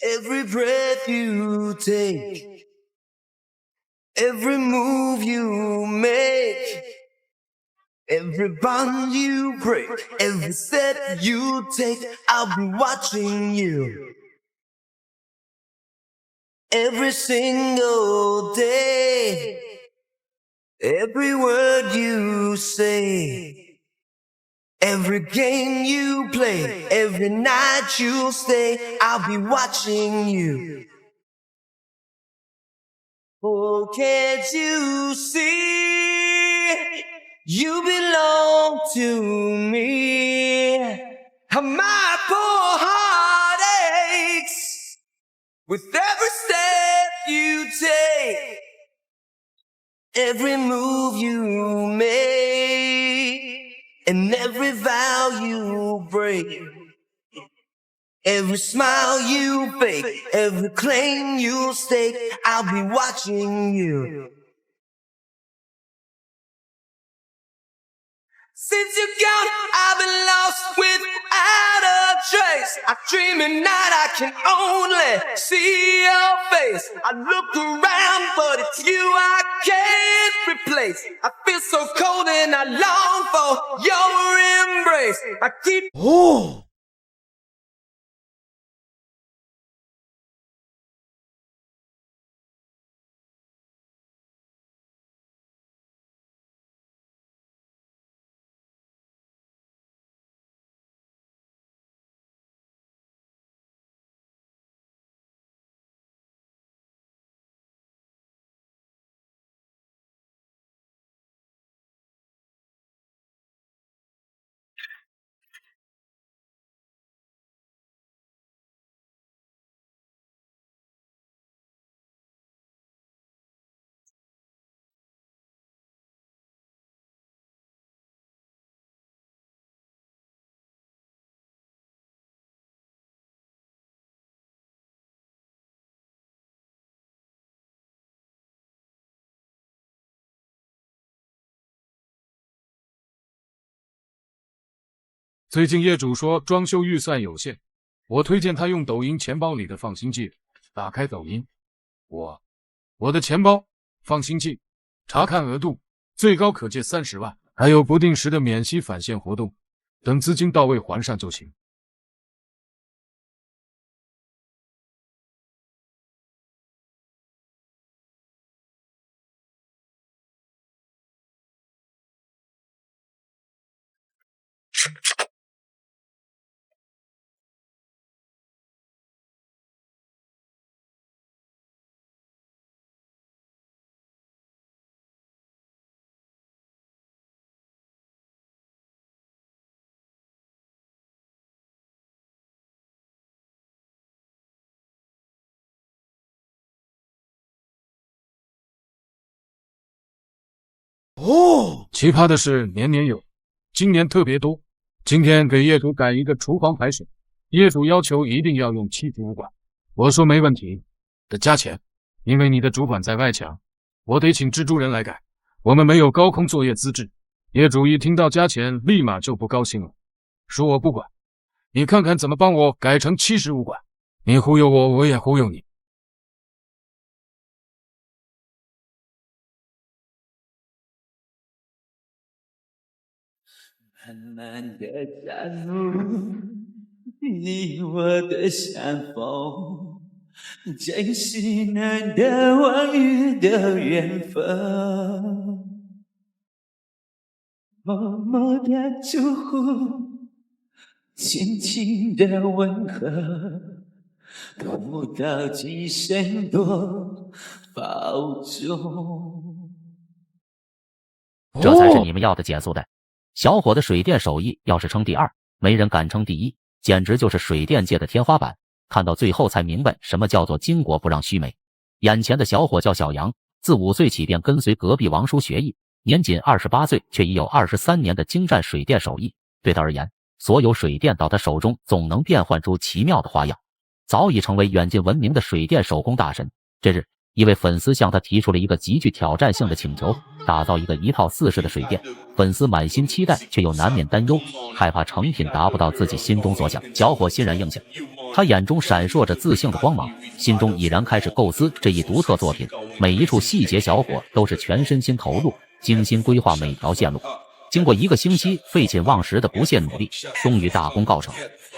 Every breath you take, every move you make, every bond you break, every step you take, I'll be watching you. Every single day, every word you say, every game you play, every night you stay, I'll be watching you. Oh, can't you see? You belong to me. My poor heart aches with every step you take, every move you make, and every vow you break, every smile you fake, every claim you stake, I'll be watching you. Since you're gone, I've been lost without a trace. I dream at night, I can only see your face. I look around, but it's you I can't replace. I feel so cold and I long for your embrace. I keep... Oh! 最近业主说装修预算有限，我推荐他用抖音钱包里的放心剂。打开抖音，我的钱包放心剂，查看额度，最高可借30万，还有不定时的免息返现活动，等资金到位还上就行。哦，奇葩的是年年有，今年特别多。今天给业主改一个厨房排水，业主要求一定要用75管，我说没问题，得加钱，因为你的主管在外墙，我得请蜘蛛人来改，我们没有高空作业资质。业主一听到加钱，立马就不高兴了，说我不管，你看看怎么帮我改成75管，你忽悠我，我也忽悠你。慢慢的加入你我的相逢，真是难得忘遇的缘分。默默的祝福，轻轻的问候，不到几声多保重。这才是你们要的减速带。小伙的水电手艺要是称第二，没人敢称第一，简直就是水电界的天花板。看到最后才明白什么叫做巾帼不让须眉。眼前的小伙叫小杨，自5岁起便跟随隔壁王叔学艺，年仅28岁却已有23年的精湛水电手艺。对他而言，所有水电到他手中总能变换出奇妙的花样，早已成为远近闻名的水电手工大神。这日，一位粉丝向他提出了一个极具挑战性的请求，打造一个1套4室的水电。粉丝满心期待，却又难免担忧，害怕成品达不到自己心中所想。小伙欣然应下。他眼中闪烁着自信的光芒，心中已然开始构思这一独特作品，每一处细节小伙都是全身心投入，精心规划每条线路。经过1个星期废寝忘食的不懈努力，终于大功告成。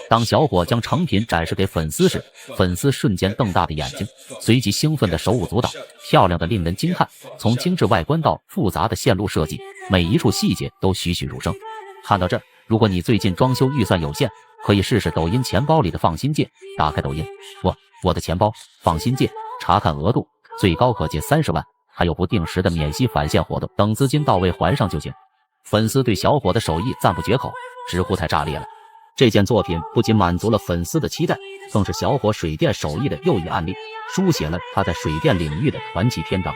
当小伙将成品展示给粉丝时，粉丝瞬间瞪大的眼睛，随即兴奋的手舞足蹈，漂亮的令人惊叹。从精致外观到复杂的线路设计，每一处细节都栩栩如生。看到这儿，如果你最近装修预算有限，可以试试抖音钱包里的放心借。打开抖音，我的钱包放心借，查看额度，最高可借30万，还有不定时的免息返现活动，等资金到位还上就行。粉丝对小伙的手艺赞不绝口，直呼太炸裂了。这件作品不仅满足了粉丝的期待，更是小伙水电手艺的又一案例，书写了他在水电领域的传奇篇章。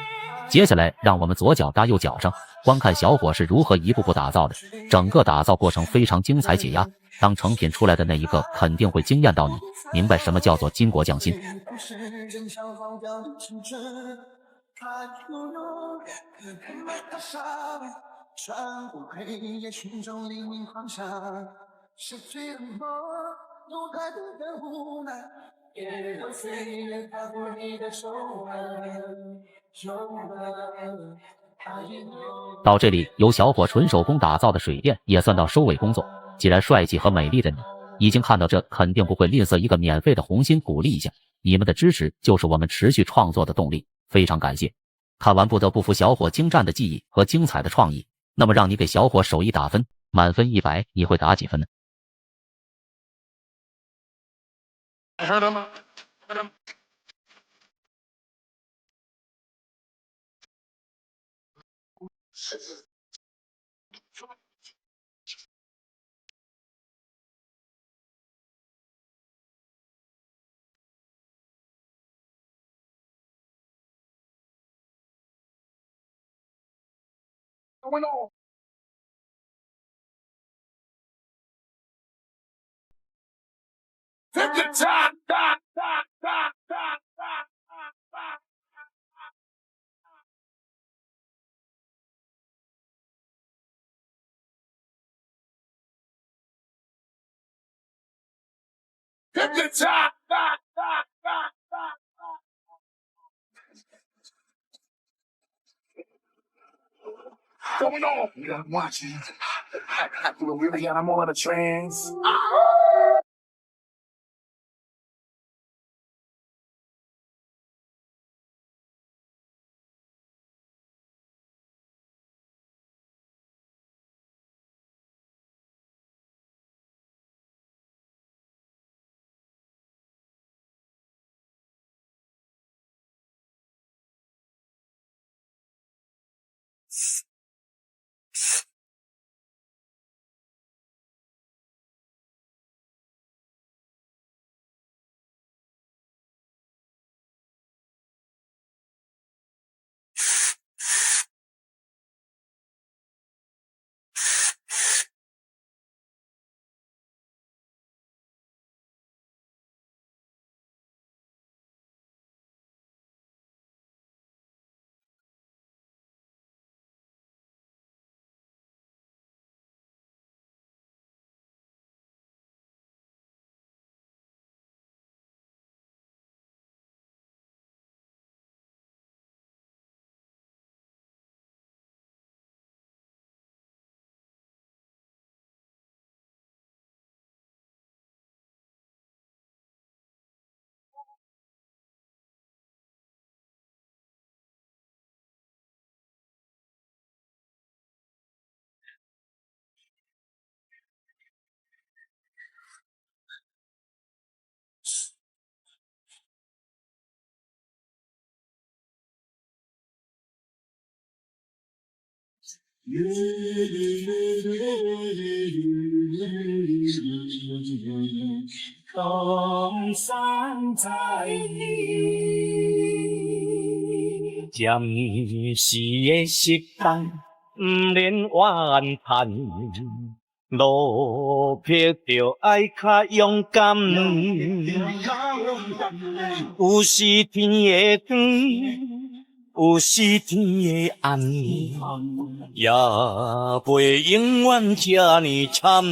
接下来，让我们左脚搭右脚上，观看小伙是如何一步步打造的。整个打造过程非常精彩解压，当成品出来的那一刻，肯定会惊艳到你，明白什么叫做巾帼匠心。穿过黑夜，寻找黎明方向。是最冷漠，怒海的无奈，也让岁月踏过你的手纹。到这里，由小伙纯手工打造的水电也算到收尾工作。既然帅气和美丽的你已经看到这，肯定不会吝啬一个免费的红心鼓励一下。你们的支持就是我们持续创作的动力，非常感谢。看完不得不服小伙精湛的技艺和精彩的创意。那么让你给小伙手艺打分，满分100，你会打几分呢？Going on? I'm watching. I feel really and I'm on a trance. Không sáng在你，暂时的失败，不免怨叹。路撇着爱较勇敢，有时天的光，有时天的暗，也袂永远这呢惨。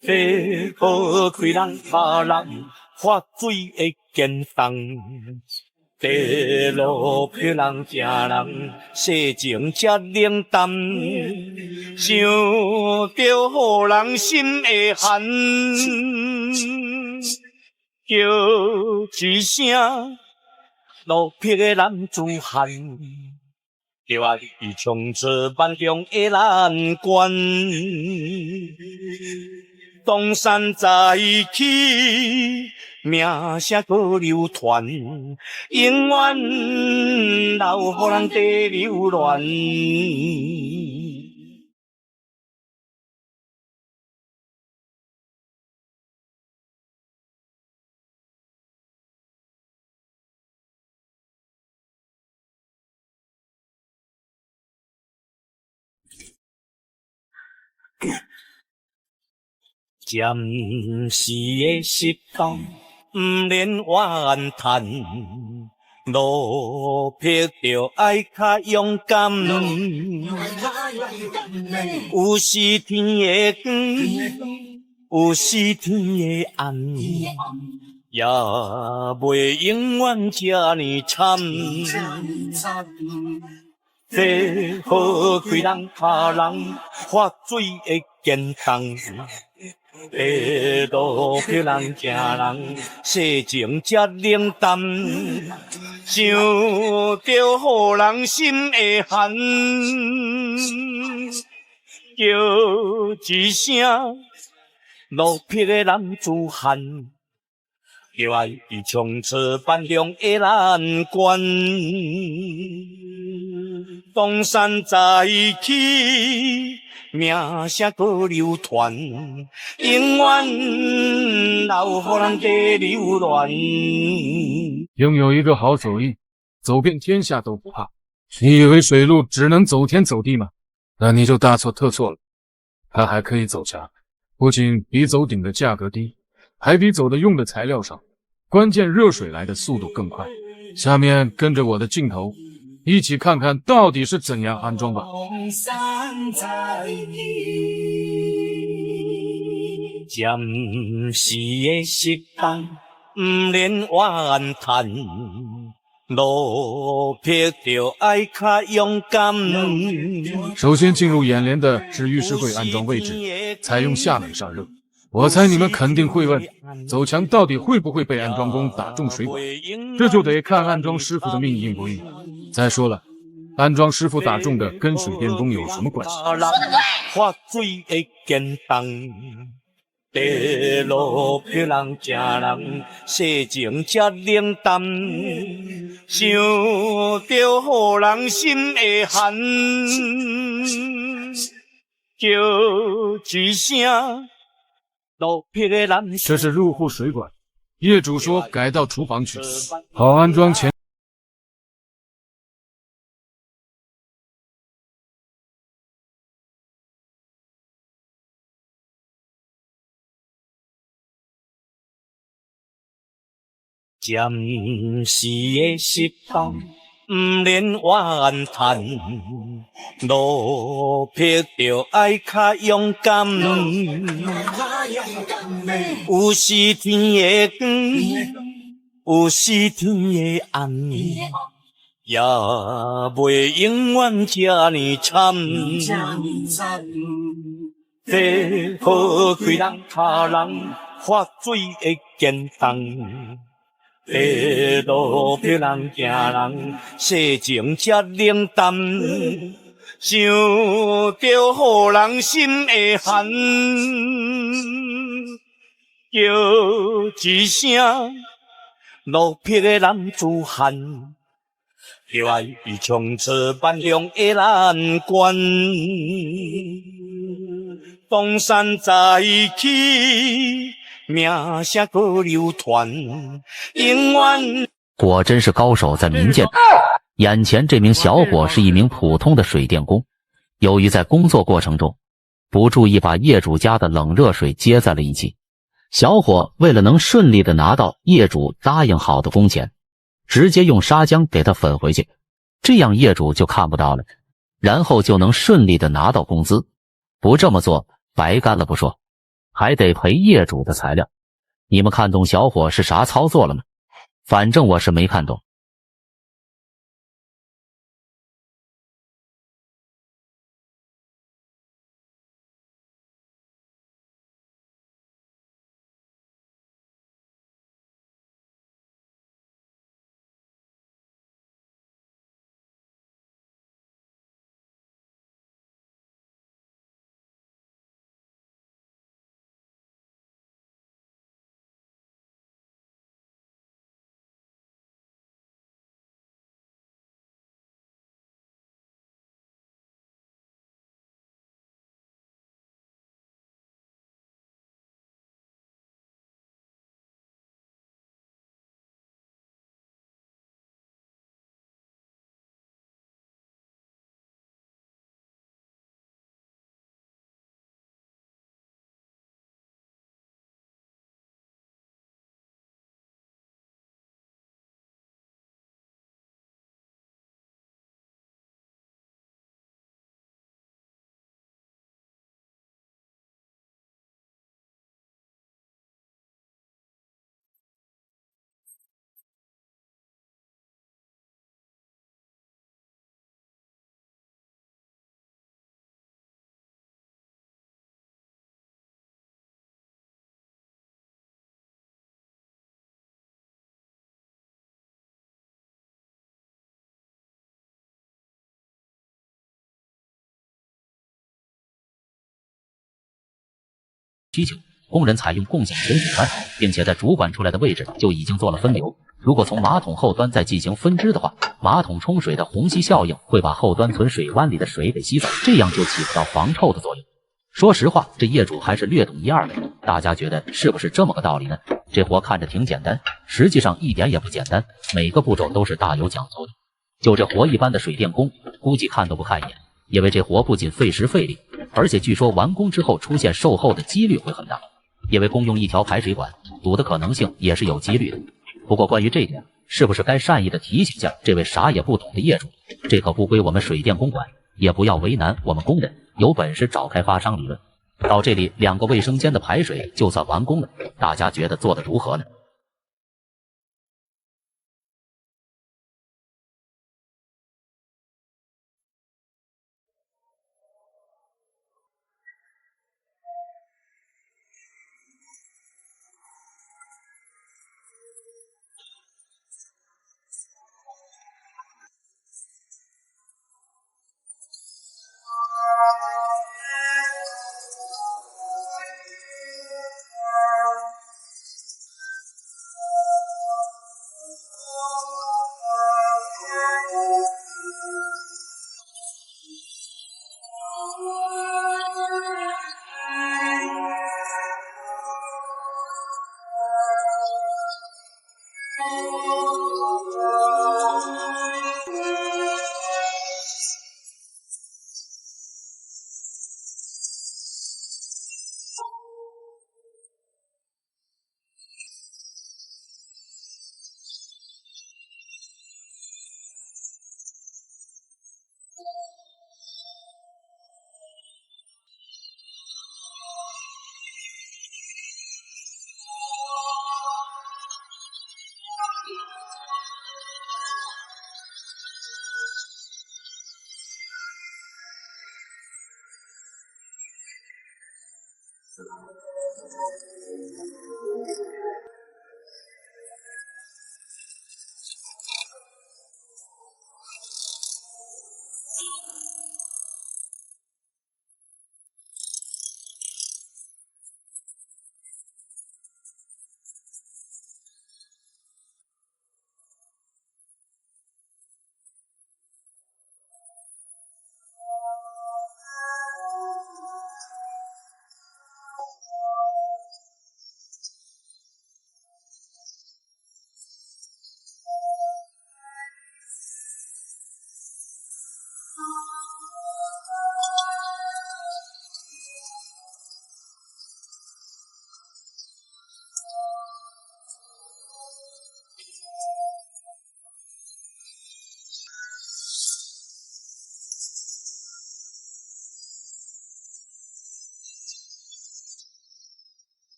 火好开人怕人，发水会见冻。地路漂人行人，世情才冷淡。想着互人心会寒，叫一声路僻的男子汉。就爱伊冲出万中的难关，东山再起，名声搁流传，永远留予人地流乱。暂时的失败，不免怨叹。路僻着爱较勇敢，有时天的光，有时天的暗，也袂永远这呢惨。火好开人怕人，发水会见冻。地路漂人行人，世情才冷淡。想着互人心会寒，叫一声路僻的男子汉。就爱伊冲出万中的难关，东山再起，名声搁流传，永远留予人地流乱。拥有一个好手艺，走遍天下都不怕。你以为水路只能走天走地吗？那你就大错特错了。它还可以走墙，不仅比走顶的价格低，还比走的用的材料少，关键热水来的速度更快。下面跟着我的镜头，一起看看到底是怎样安装吧。暂时的失败，不免怨叹。路僻着爱较勇敢。首先进入眼帘的是浴室柜安装位置，采用下冷上热。我猜你们肯定会问，走墙到底会不会被安装工打中水管？这就得看安装师傅的命硬不硬。再说了，安装师傅打中的跟水电工有什么关系？发水会见冻，地路漂人行人，世情才冷淡。想着互人心会寒，叫一声路僻的男子。这是入户水管，业主说改到厨房去，好安装前。暂时的失败，不免怨叹。路僻着爱较勇敢。有时天的光，有时天的暗，也袂永远这呢惨。火好开人怕人，发水会见冻。地路漂人行人，世情才冷淡。想着互人心会寒，叫一声路僻的男子汉。就爱伊冲出万中的难关，东山再起，名声搁流传，永远。果真是高手在民间。眼前这名小伙是一名普通的水电工，由于在工作过程中不注意把业主家的冷热水接在了一起，小伙为了能顺利的拿到业主答应好的工钱，直接用砂浆给他粉回去，这样业主就看不到了，然后就能顺利的拿到工资。不这么做白干了不说，还得赔业主的材料。你们看懂小伙是啥操作了吗？反正我是没看懂。需求，工人采用共享水水船，并且在主管出来的位置就已经做了分流。如果从马桶后端再进行分支的话，马桶冲水的虹吸效应会把后端存水湾里的水给吸走，这样就起不到防臭的作用。说实话，这业主还是略懂一二的，大家觉得是不是这么个道理呢？这活看着挺简单，实际上一点也不简单，每个步骤都是大有讲究的。就这活一般的水电工，估计看都不看一眼，因为这活不仅费时费力，而且据说完工之后出现售后的几率会很大，因为共用一条排水管，堵的可能性也是有几率的。不过关于这点，是不是该善意的提醒下这位啥也不懂的业主，这可不归我们水电工管，也不要为难我们工人，有本事找开发商理论。到这里2个卫生间的排水就算完工了，大家觉得做得如何呢？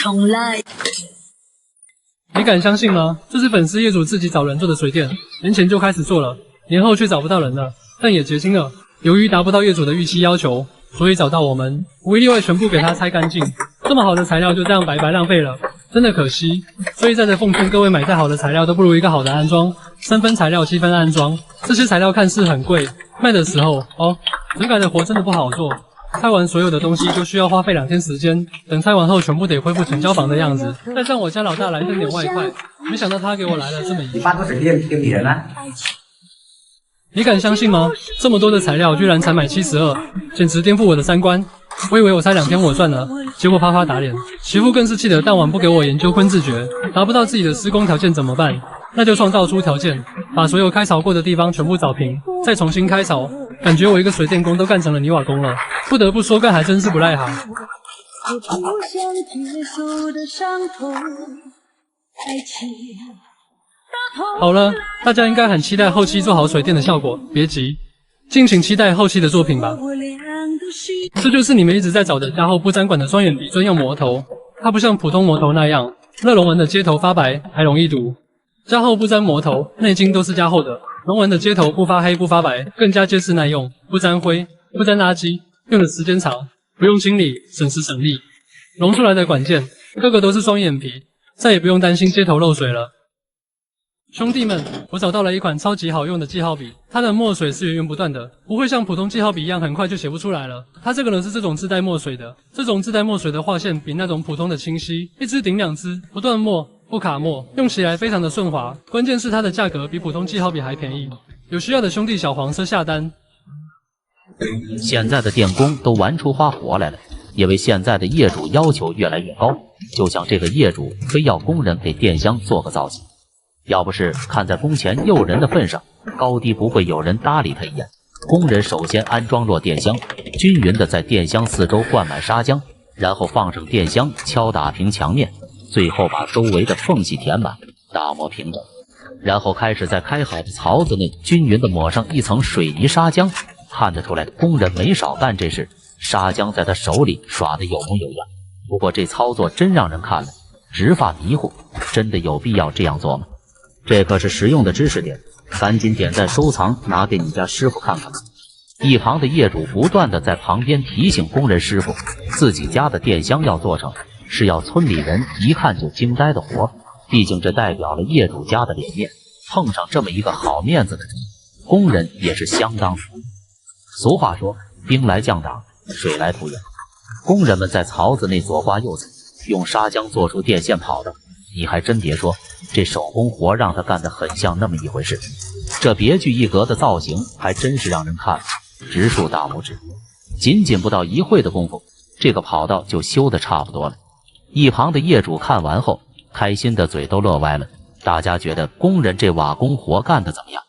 重来。你敢相信吗？这是粉丝业主自己找人做的水电，年前就开始做了，年后却找不到人了，但也结清了。由于达不到业主的预期要求，所以找到我们，无一例外全部给他拆干净。这么好的材料就这样白白浪费了，真的可惜。所以在这奉劝各位，买再好的材料都不如一个好的安装，3分材料7分安装。这些材料看似很贵，卖的时候整改的活真的不好做。拆完所有的东西就需要花费2天时间，等拆完后全部得恢复成交房的样子，再让我家老大来挣点外快。没想到他给我来了这么一句：你发出水电给别人了？你敢相信吗？这么多的材料居然才买72，简直颠覆我的三观。我以为我拆2天我赚了，结果啪啪打脸。媳妇更是气得当晚不给我研究昆自觉，达不到自己的施工条件怎么办？那就创造出条件，把所有开槽过的地方全部找平，再重新开槽。感觉我一个水电工都干成了泥瓦工了，不得不说干还真是不赖行。好了，大家应该很期待后期做好水电的效果，别急，敬请期待后期的作品吧。这就是你们一直在找的加厚不粘管的双眼皮专用磨头，它不像普通磨头那样，热熔纹的接头发白，还容易读。加厚不粘磨头，内径都是加厚的，熔纹的接头不发黑不发白，更加结实耐用，不沾灰，不沾垃圾，用的时间长，不用清理，省时省力。熔出来的管件，个个都是双眼皮，再也不用担心接头漏水了。兄弟们，我找到了一款超级好用的记号笔，它的墨水是源源不断的，不会像普通记号笔一样很快就写不出来了。它这个呢是这种自带墨水的，这种自带墨水的划线比那种普通的清晰，一支顶2支，不断墨不卡墨，用起来非常的顺滑。关键是它的价格比普通记号笔还便宜，有需要的兄弟小黄车下单。现在的电工都玩出花活来了，因为现在的业主要求越来越高，就像这个业主非要工人给电箱做个造型。要不是看在工钱诱人的份上，高低不会有人搭理他一眼。工人首先安装落电箱，均匀的在电箱四周灌满砂浆，然后放上电箱敲打平墙面，最后把周围的缝隙填满，打磨平整，然后开始在开好的槽子内均匀的抹上一层水泥砂浆。看得出来，工人没少干这事，砂浆在他手里耍得有模有样。不过这操作真让人看了直发迷糊，真的有必要这样做吗？这可是实用的知识点，赶紧点赞收藏，拿给你家师傅看看吧。一旁的业主不断的在旁边提醒工人师傅，自己家的电箱要做成是要村里人一看就惊呆的活，毕竟这代表了业主家的脸面，碰上这么一个好面子的人，工人也是相当服。俗话说，兵来将挡，水来土掩。工人们在槽子内左刮右踩，用砂浆做出电线跑道。你还真别说，这手工活让他干得很像那么一回事。这别具一格的造型还真是让人看了直竖大拇指。仅仅不到1会的功夫，这个跑道就修得差不多了。一旁的业主看完后，开心的嘴都乐歪了。大家觉得工人这瓦工活干得怎么样？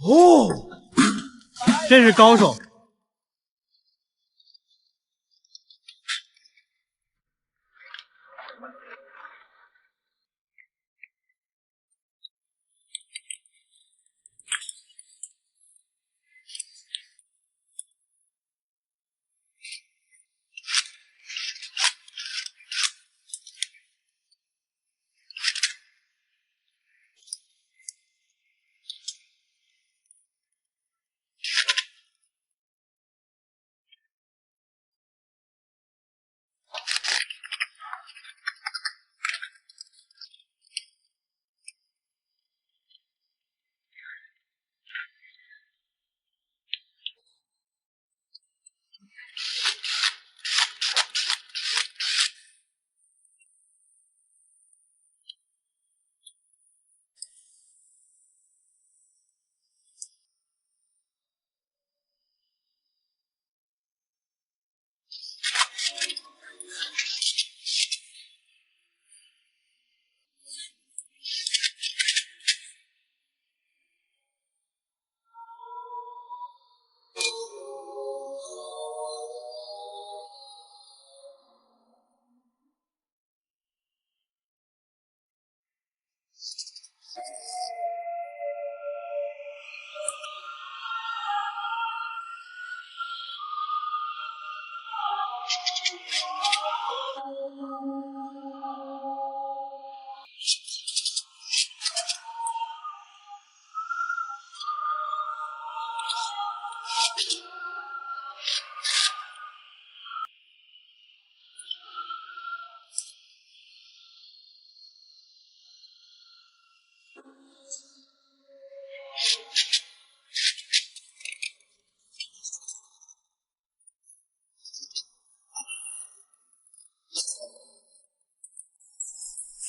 哦，真是高手。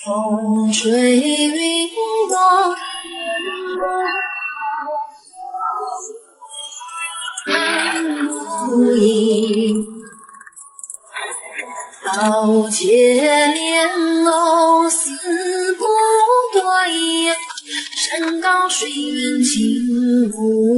风吹云动，无影。刀剑连拢，丝不断，山高水远情无。